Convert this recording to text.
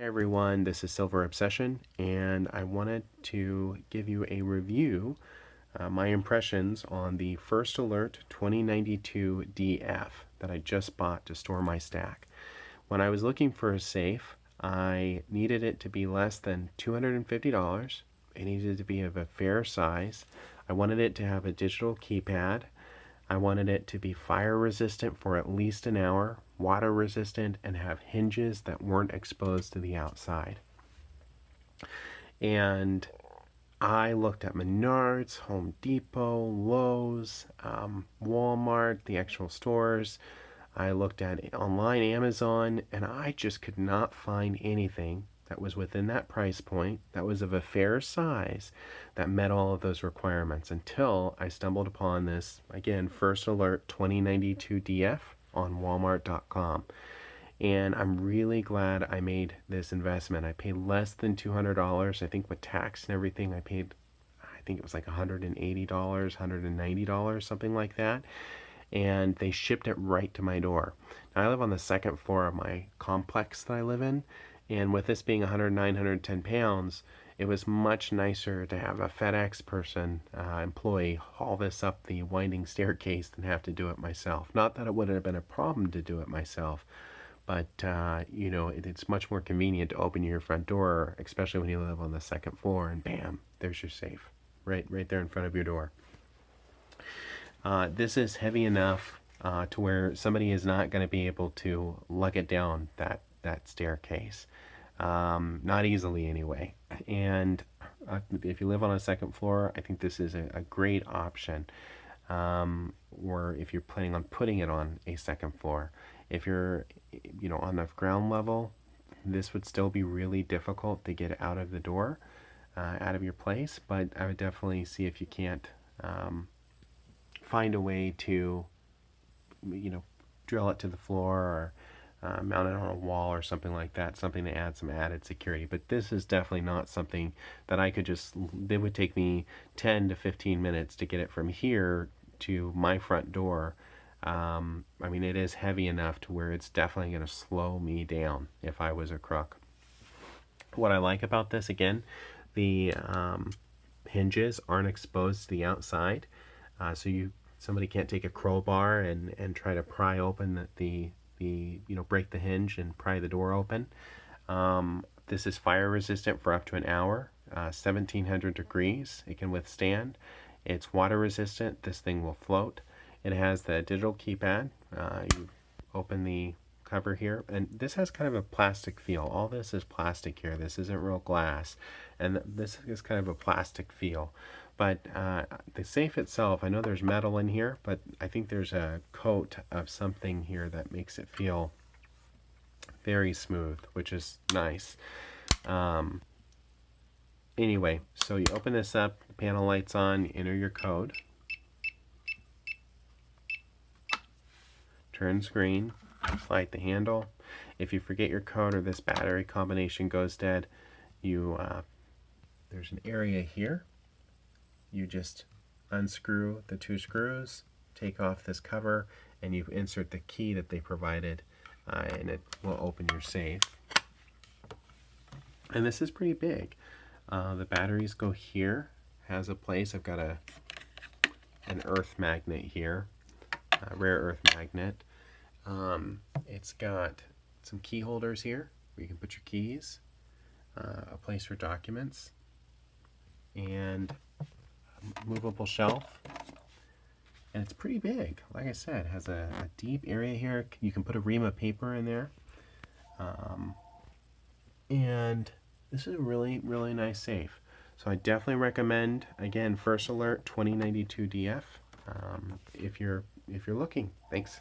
Hey everyone, this is Silver Obsession, and I wanted to give you a review, my impressions on the First Alert 2092 DF that I just bought to store my stack. When I was looking for a safe, I needed it to be less than $250. It needed to be of a fair size. I wanted it to have a digital keypad. I wanted it to be fire resistant for at least an hour, water resistant, and have hinges that weren't exposed to the outside. And I looked at Menards, Home Depot, Lowe's, Walmart, the actual stores. I looked at online Amazon, and I just could not find anything that was within that price point, that was of a fair size, that met all of those requirements until I stumbled upon this, again, First Alert 2092 DF on Walmart.com. And I'm really glad I made this investment. I paid less than $200. I think with tax and everything, I think it was like $180, $190, something like that. And they shipped it right to my door. Now, I live on the second floor of my complex that I live in, and with this being 109, 110 pounds, it was much nicer to have a FedEx person, employee, haul this up the winding staircase than have to do it myself. Not that it would have been a problem to do it myself, but it's much more convenient to open your front door, especially when you live on the second floor, and bam, there's your safe, right there in front of your door. This is heavy enough to where somebody is not going to be able to lug it down that staircase. Not easily anyway. And if you live on a second floor, I think this is a great option. Or if you're planning on putting it on a second floor. If you're on the ground level, this would still be really difficult to get out of the door, out of your place, but I would definitely see if you can't find a way to drill it to the floor, or mount it on a wall or something like that, something to add some added security. But this is definitely not something that I could it would take me 10 to 15 minutes to get it from here to my front door. It is heavy enough to where it's definitely going to slow me down if I was a crook. What I like about this, again, the hinges aren't exposed to the outside, so somebody can't take a crowbar and try to pry open break the hinge and pry the door open. This is fire resistant for up to an hour, 1700 degrees it can withstand. It's water resistant. This thing will float. It has the digital keypad. You open the cover here, and this has kind of a plastic feel. All this is plastic here. This isn't real glass, and this is kind of a plastic feel. But the safe itself, I know there's metal in here, but I think there's a coat of something here that makes it feel very smooth, which is nice. Anyway, so you open this up, the panel light's on, you enter your code. Turns green, slide the handle. If you forget your code or this battery combination goes dead, there's an area here. You just unscrew the two screws, take off this cover, and you insert the key that they provided, and it will open your safe. And this is pretty big. The batteries go here, has a place. I've got an earth magnet here, a rare earth magnet. It's got some key holders here where you can put your keys, a place for documents, and a movable shelf. And it's pretty big. Like I said, it has a deep area here. You can put a ream of paper in there. And this is a really, really nice safe. So I definitely recommend, again, First Alert 2092 DF if you're looking. Thanks.